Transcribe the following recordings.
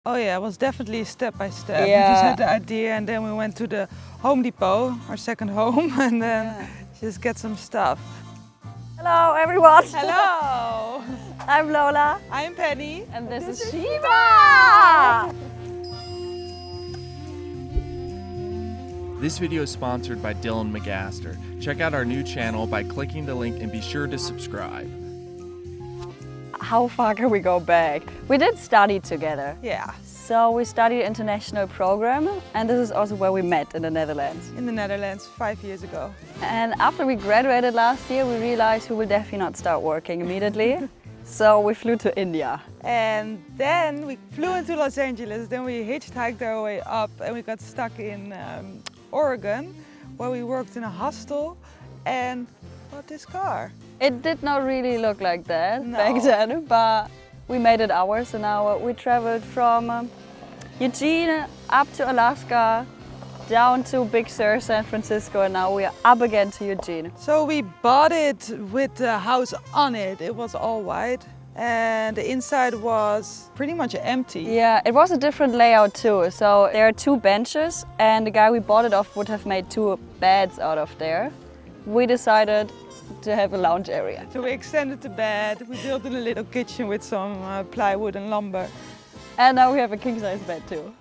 Oh yeah, it was definitely step by step. Yeah. We just had the idea and then we went to the Home Depot, our second home, and then just get some stuff. Hello everyone! Hello! I'm Lola. I'm Penny. And this is Shiva! This video is sponsored by Dylan McGaster. Check out our new channel by clicking the link and be sure to subscribe. How far can we go back? We did study together. Yeah. So we studied international program and this is also where we met in the Netherlands. In the Netherlands 5 years ago. And after we graduated last year, we realized we will definitely not start working immediately. So we flew to India. And then we flew into Los Angeles, then we hitchhiked our way up and we got stuck in Oregon, where we worked in a hostel and bought this car. It did not really look like that No. back then, but we made it ours and now we traveled from Eugene up to Alaska, down to Big Sur, San Francisco, and now we are up again to Eugene. So we bought it with the house on it. It was all white and the inside was pretty much empty. Yeah, it was a different layout too. So there are two benches and the guy we bought it off would have made two beds out of there. We decided to have a lounge area. So we extended the bed, we built in a little kitchen with some plywood and lumber. And now we have a king-size bed too.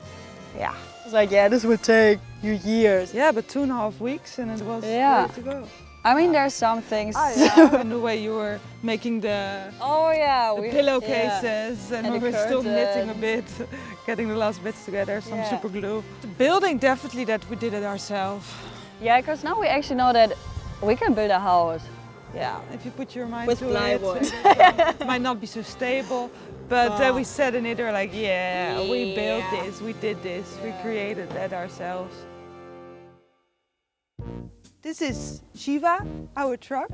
Yeah. It's like, yeah, this would take you years. Yeah, but 2.5 weeks and it was Yeah. ready to go. I mean, there's some things. And the way you were making the Oh yeah, the pillowcases and we the were still knitting a curtains. bit, getting the last bits together, some Yeah. super glue. The building, definitely that we did it ourselves. Yeah, because now we actually know that we can build a house. Yeah, if you put your mind With to plywood. it might not be so stable, but we sat in it, we were like, yeah, we built this, we did this, we created that ourselves. This is Shiva, our truck.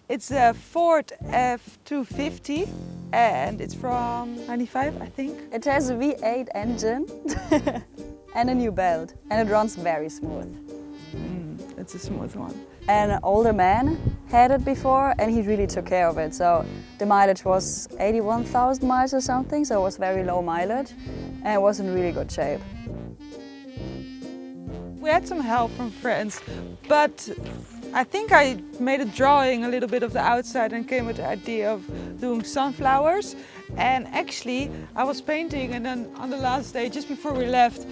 It's a Ford F250 and it's from 95, I think. It has a V8 engine and a new belt, and it runs very smooth. It's a smooth one. An older man had it before and he really took care of it. So the mileage was 81,000 miles or something, so it was very low mileage and it was in really good shape. We had some help from friends, but I think I made a drawing a little bit of the outside and came with the idea of doing sunflowers. And actually, I was painting and then on the last day, just before we left,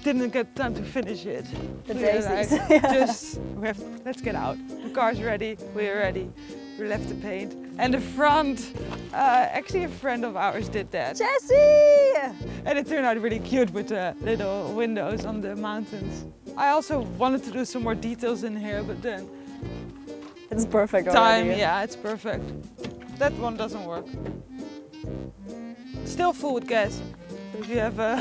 didn't get time to finish it. The We were daisies. like, let's get out. The car's ready, we're ready. We left the paint. And the front, actually a friend of ours did that. Jessie! And it turned out really cute with the little windows on the mountains. I also wanted to do some more details in here, but then It's perfect time, already. yeah, it's perfect. That one doesn't work. Still full with gas. So if you have a...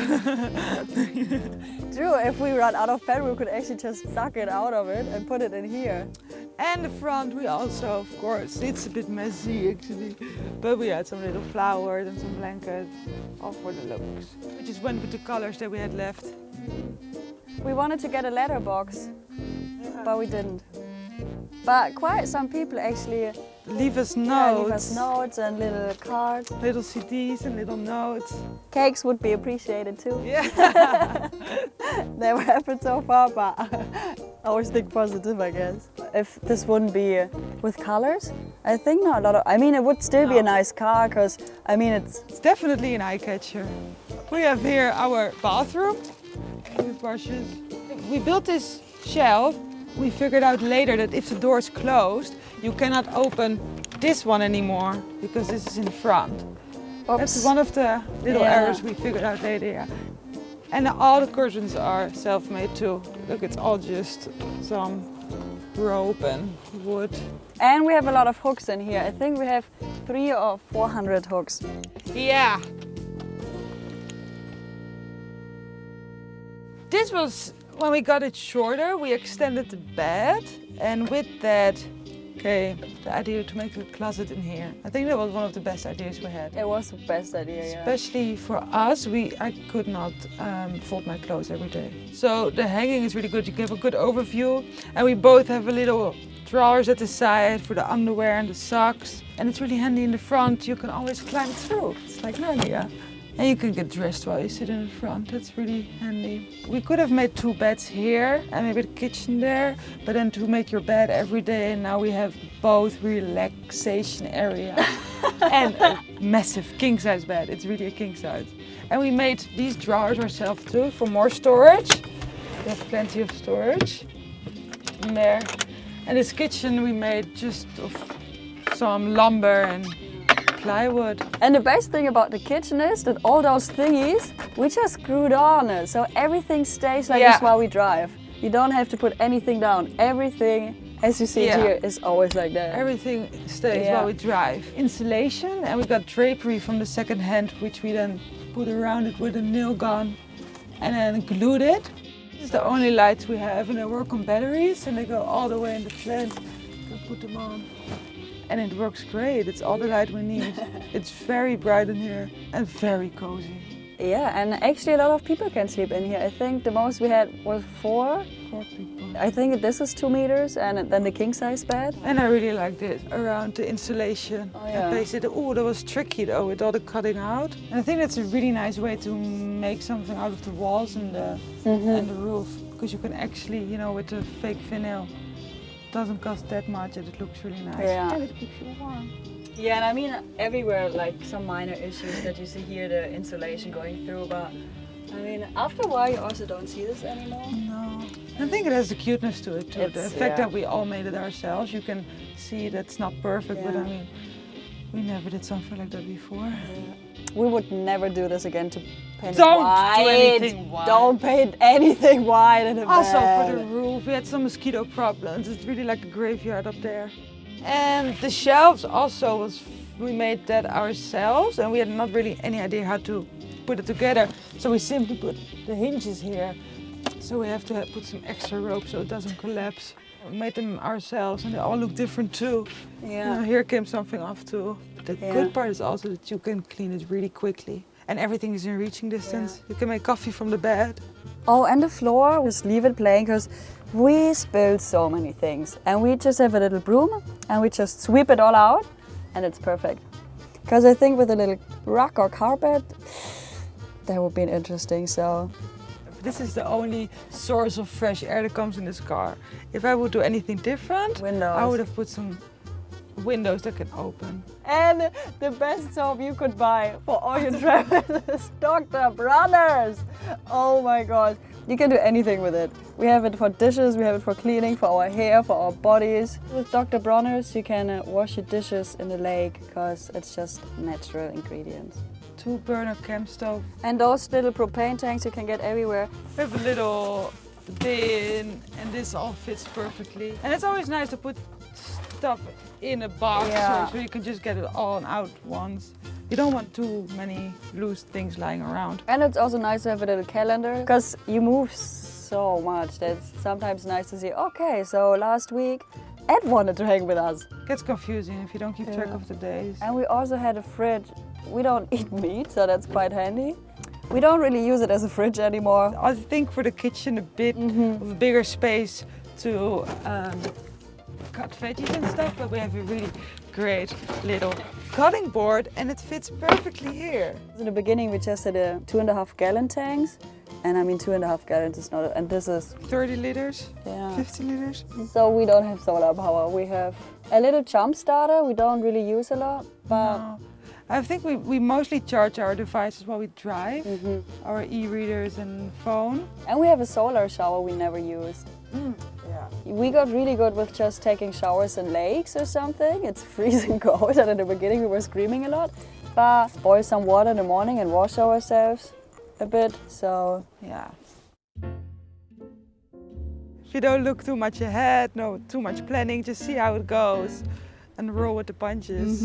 True, if we run out of petrol, we could actually just suck it out of it and put it in here. And the front we also, of course, it's a bit messy actually, but we had some little flowers and some blankets, all for the looks. We just went with the colors that we had left. We wanted to get a letterbox, but we didn't. But quite some people actually Leave us leave notes, us notes and little cards. little CDs and little notes. Cakes would be appreciated too. Yeah. Never happened so far, but always think positive, I guess. If this wouldn't be with colors, I think not a lot of. I mean, it would still be a nice car, because I mean, It's definitely an eye catcher. We have here our bathroom with brushes. We built this shelf. We figured out later that if the door is closed, you cannot open this one anymore because this is in the front. That's one of the little errors we figured out later. Yeah. And all the curtains are self-made too. Look, it's all just some rope and wood. And we have a lot of hooks in here. I think we have 300 or 400 hooks. Yeah. This was when we got it shorter, we extended the bed, and with that came the idea to make a closet in here. I think that was one of the best ideas we had. It was the best idea, yeah. Especially for us, I could not fold my clothes every day. So the hanging is really good. You give a good overview, and we both have a little drawers at the side for the underwear and the socks. And it's really handy in the front. You can always climb through. It's like Narnia. And you can get dressed while you sit in the front. That's really handy. We could have made 2 beds here and maybe the kitchen there, but then to make your bed every day, and now we have both relaxation areas and a massive king size bed. It's really a king size. And we made these drawers ourselves too for more storage. We have plenty of storage in there. And this kitchen we made just of some lumber and plywood. And the best thing about the kitchen is that all those thingies, we just screwed on, so everything stays like this while we drive. You don't have to put anything down. Everything, as you see here, is always like that. Everything stays while we drive. Insulation, and we got drapery from the second hand, which we then put around it with a nail gun and then glued it. This is the only lights we have, and they work on batteries, and they go all the way in the plant. You can put them on. And it works great. It's all the light we need. It's very bright in here and very cozy. Yeah, and actually a lot of people can sleep in here. I think the most we had was 4. 4 people. I think this is 2 meters and then the king size bed. And I really liked it around the insulation. Oh, yeah. And they said, oh, that was tricky though with all the cutting out. And I think that's a really nice way to make something out of the walls and the roof. Because you can actually, you know, with the fake vinyl, doesn't cost that much and it looks really nice. Yeah. And it keeps you warm. Yeah, and I mean everywhere, like some minor issues that you see here, the insulation going through, but I mean after a while you also don't see this anymore. No. I think it has the cuteness to it too. It's, the fact that we all made it ourselves, you can see that's not perfect, but I mean, we never did something like that before. Yeah. We would never do this again to paint Don't white. do anything white. Don't paint anything white in the Also bed. for the roof, we had some mosquito problems. It's really like a graveyard up there. And the shelves also we made that ourselves, and we had not really any idea how to put it together. So we simply put the hinges here. So we have to put some extra rope so it doesn't collapse. We made them ourselves and they all look different too. Yeah. You know, here came something off too. The good part is also that you can clean it really quickly. And everything is in reaching distance. You can make coffee from the bed. Oh, and the floor, just leave it playing because we spilled so many things. And we just have a little broom and we just sweep it all out and it's perfect. Because I think with a little rug or carpet, that would be interesting, so. This is the only source of fresh air that comes in this car. If I would do anything different, I would have put some windows that can open. And the best soap you could buy for all your travels is Dr. Bronner's. Oh my god. You can do anything with it. We have it for dishes, we have it for cleaning, for our hair, for our bodies. With Dr. Bronner's you can wash your dishes in the lake because it's just natural ingredients. 2-burner camp stove. And those little propane tanks you can get everywhere. We have a little bin and this all fits perfectly. And it's always nice to put stuff in a box so you can just get it all out once. You don't want too many loose things lying around. And it's also nice to have a little calendar because you move so much that it's sometimes nice to see, okay, so last week Ed wanted to hang with us. It gets confusing if you don't keep track of the days. And we also had a fridge. We don't eat meat, so that's quite handy. We don't really use it as a fridge anymore. I think for the kitchen a bit of a bigger space to cut veggies and stuff, but we have a really great little cutting board and it fits perfectly here. In the beginning we just had a 2.5 gallon tanks, and I mean 2.5 gallons is not, and this is 30 liters, 50 liters. So we don't have solar power. We have a little jump starter. We don't really use a lot, but no. I think we mostly charge our devices while we drive, our e-readers and phone. And we have a solar shower we never use. Yeah. We got really good with just taking showers in lakes or something. It's freezing cold, and in the beginning we were screaming a lot. But boil some water in the morning and wash ourselves a bit, so yeah. If you don't look too much ahead, no too much planning, just see how it goes. And roll with the punches.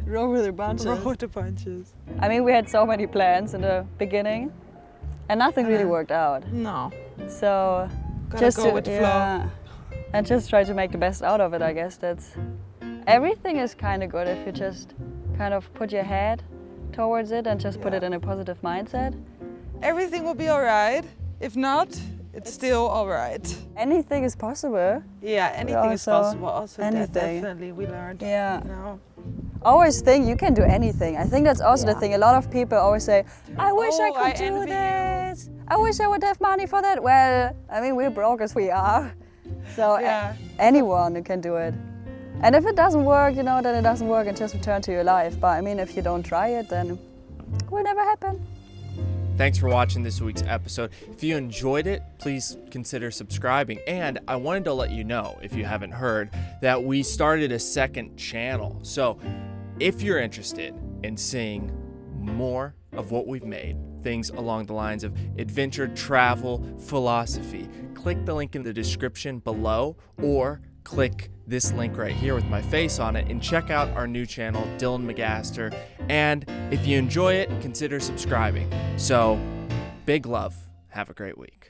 Roll with the punches. Roll with the punches. I mean, we had so many plans in the beginning, and nothing really worked out. No. So Gotta just go with the flow. And just try to make the best out of it, I guess. That's everything is kind of good if you just kind of put your head towards it and just put it in a positive mindset. Everything will be all right. If not, it's still all right. Anything is possible. Yeah, anything is possible. Also, anything. definitely we learned. Yeah. You know. always think you can do anything. I think that's also the thing. A lot of people always say, I wish I could do envy this. I wish I would have money for that. Well, I mean, we're broke as we are. So anyone can do it. And if it doesn't work, you know, then it doesn't work and just return to your life. But I mean, if you don't try it, then it will never happen. Thanks for watching this week's episode. If you enjoyed it, please consider subscribing. And I wanted to let you know, if you haven't heard, that we started a second channel. So if you're interested in seeing more of what we've made, things along the lines of adventure, travel, philosophy, click the link in the description below, or click this link right here with my face on it and check out our new channel, Dylan McGaster. And if you enjoy it, consider subscribing. So, big love. Have a great week.